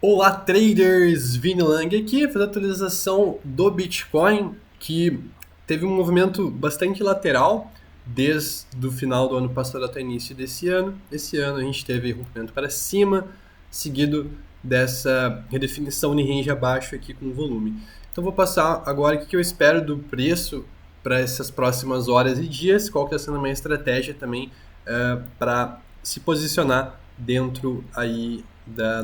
Olá, traders! Vini Lang aqui, fazendo a atualização do Bitcoin, que teve um movimento bastante lateral desde o final do ano passado até o início desse ano. Esse ano a gente teve rompimento para cima, seguido dessa redefinição de range abaixo aqui com volume. Então vou passar agora o que eu espero do preço para essas próximas horas e dias, qual que está sendo a minha estratégia também para se posicionar dentro aí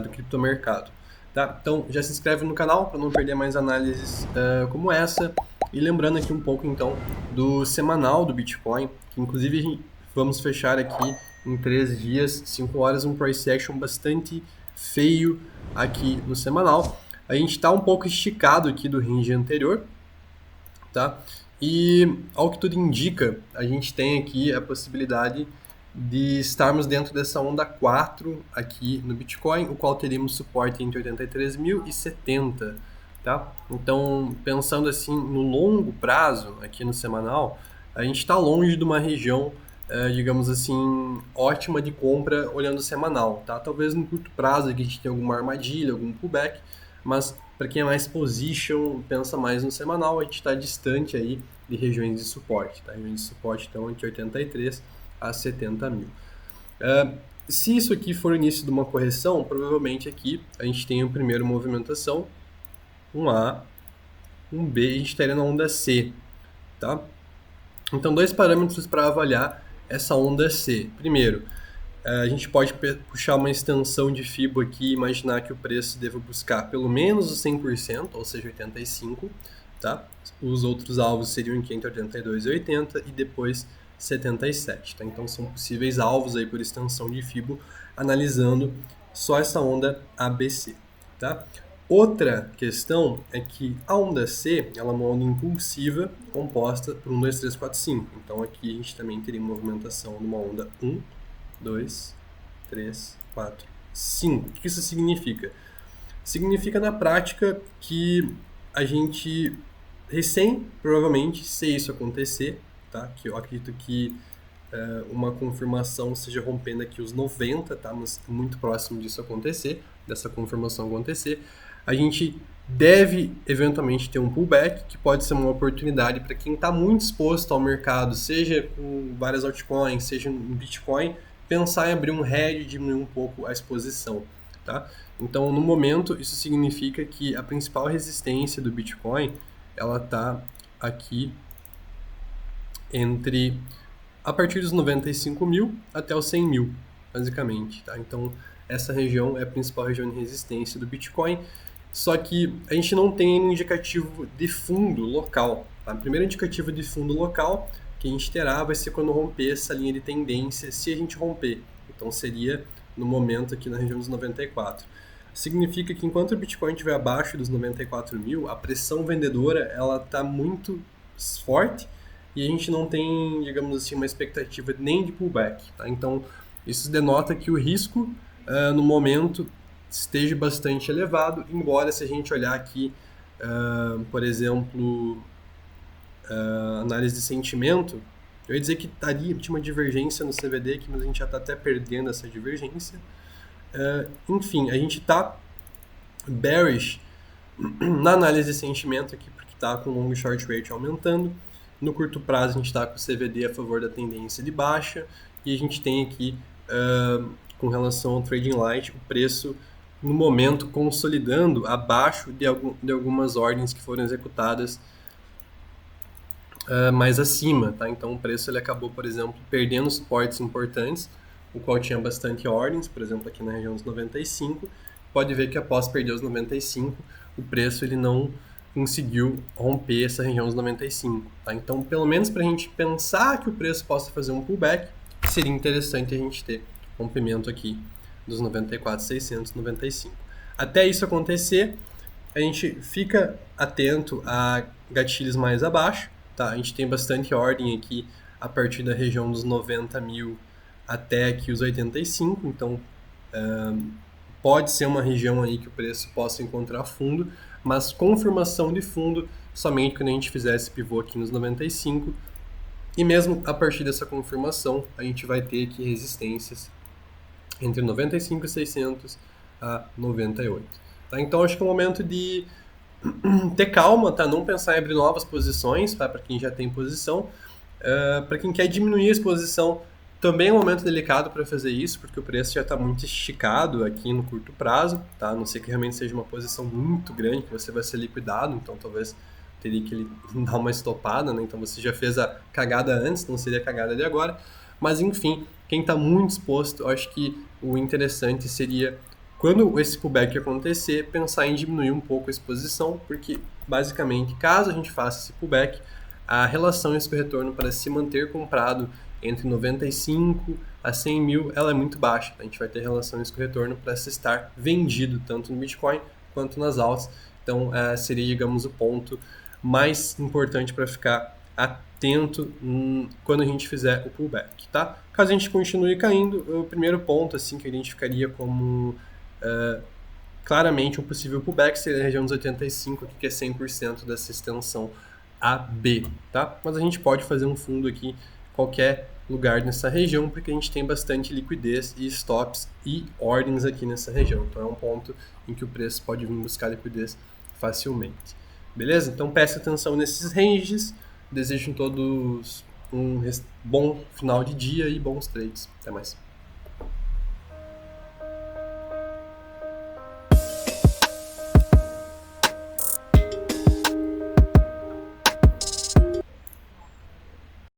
do criptomercado. Tá? Então já se inscreve no canal para não perder mais análises como essa. E lembrando aqui um pouco então do semanal do Bitcoin, que inclusive vamos fechar aqui em 3 dias, 5 horas, um price action bastante feio aqui no semanal. A gente está um pouco esticado aqui do range anterior, tá? E ao que tudo indica, a gente tem aqui a possibilidade de estarmos dentro dessa onda 4 aqui no Bitcoin, o qual teríamos suporte entre 83 mil e 70, tá? Então, pensando assim no longo prazo, aqui no semanal, a gente está longe de uma região, digamos assim, ótima de compra olhando o semanal, tá? Talvez no curto prazo aqui a gente tenha alguma armadilha, algum pullback, mas para quem é mais position, pensa mais no semanal, a gente está distante aí de regiões de suporte, tá? Regiões de suporte estão entre 83 a 70 mil. Se isso aqui for o início de uma correção, provavelmente aqui a gente tem a primeira movimentação, um A, um B, e a gente estaria na onda C, tá? Então, dois parâmetros para avaliar essa onda C. Primeiro, a gente pode puxar uma extensão de FIBO aqui e imaginar que o preço deva buscar pelo menos o 100%, ou seja, 85%, tá? Os outros alvos seriam entre 82 e 80 e depois 77, tá? Então são possíveis alvos aí por extensão de FIBO, analisando só essa onda ABC, tá? Outra questão é que a onda C ela é uma onda impulsiva composta por 1, 2, 3, 4, 5. Então aqui a gente também teria movimentação numa onda 1, 2, 3, 4, 5. O que isso significa? Significa na prática que a gente provavelmente, se isso acontecer, tá? Que eu acredito que uma confirmação seja rompendo aqui os 90, tá? Mas muito próximo disso acontecer, dessa confirmação acontecer, a gente deve eventualmente ter um pullback, que pode ser uma oportunidade para quem está muito exposto ao mercado, seja com várias altcoins, seja no Bitcoin, pensar em abrir um hedge e diminuir um pouco a exposição, tá? Então, no momento, isso significa que a principal resistência do Bitcoin, ela está aqui entre a partir dos 95 mil até os 100 mil, basicamente, tá? Então, essa região é a principal região de resistência do Bitcoin, só que a gente não tem um indicativo de fundo local, tá? O primeiro indicativo de fundo local que a gente terá vai ser quando romper essa linha de tendência, se a gente romper. Então, seria no momento aqui na região dos 94. Significa que enquanto o Bitcoin estiver abaixo dos 94 mil, a pressão vendedora ela está muito forte e a gente não tem, digamos assim, uma expectativa nem de pullback. Tá? Então, isso denota que o risco no momento esteja bastante elevado, embora se a gente olhar aqui, por exemplo, análise de sentimento, eu ia dizer que tinha uma divergência no CVD aqui, mas a gente já está até perdendo essa divergência. Enfim, a gente está bearish na análise de sentimento aqui, porque está com o long short rate aumentando. No curto prazo, a gente está com o CVD a favor da tendência de baixa. E a gente tem aqui, com relação ao trading light, o preço, no momento, consolidando abaixo de algumas ordens que foram executadas mais acima. Tá? Então, o preço ele acabou, por exemplo, perdendo suportes importantes, o qual tinha bastante ordens, por exemplo, aqui na região dos 95. Pode ver que após perder os 95, o preço ele não conseguiu romper essa região dos 95. Tá? Então, pelo menos para a gente pensar que o preço possa fazer um pullback, seria interessante a gente ter rompimento aqui dos 94.600, 95. Até isso acontecer, a gente fica atento a gatilhos mais abaixo. Tá? A gente tem bastante ordem aqui a partir da região dos 90 mil até aqui os 85, então pode ser uma região aí que o preço possa encontrar fundo, mas confirmação de fundo somente quando a gente fizer esse pivô aqui nos 95, e mesmo a partir dessa confirmação a gente vai ter aqui resistências entre 95 e 600, a 98. Tá? Então acho que é o momento de ter calma, tá? Não pensar em abrir novas posições, tá? Para quem já tem posição. Para quem quer diminuir a exposição, também é um momento delicado para fazer isso, porque o preço já está muito esticado aqui no curto prazo, tá? A não ser que realmente seja uma posição muito grande, que você vai ser liquidado, então talvez teria que dar uma estopada, né? Então você já fez a cagada antes, não seria a cagada de agora. Mas enfim, quem está muito exposto, eu acho que o interessante seria, quando esse pullback acontecer, pensar em diminuir um pouco a exposição, porque basicamente, caso a gente faça esse pullback, a relação risco-retorno para se manter comprado entre 95 a 100 mil, ela é muito baixa. A gente vai ter relação risco-retorno para se estar vendido tanto no Bitcoin quanto nas altas. Então, seria, digamos, o ponto mais importante para ficar atento quando a gente fizer o pullback, tá? Caso a gente continue caindo, o primeiro ponto assim que eu identificaria como claramente um possível pullback seria a região dos 85, que é 100% dessa extensão AB, tá? Mas a gente pode fazer um fundo aqui qualquer lugar nessa região, porque a gente tem bastante liquidez e stops e ordens aqui nessa região. Então é um ponto em que o preço pode vir buscar liquidez facilmente. Beleza? Então preste atenção nesses ranges. Desejo a todos um bom final de dia e bons trades. Até mais.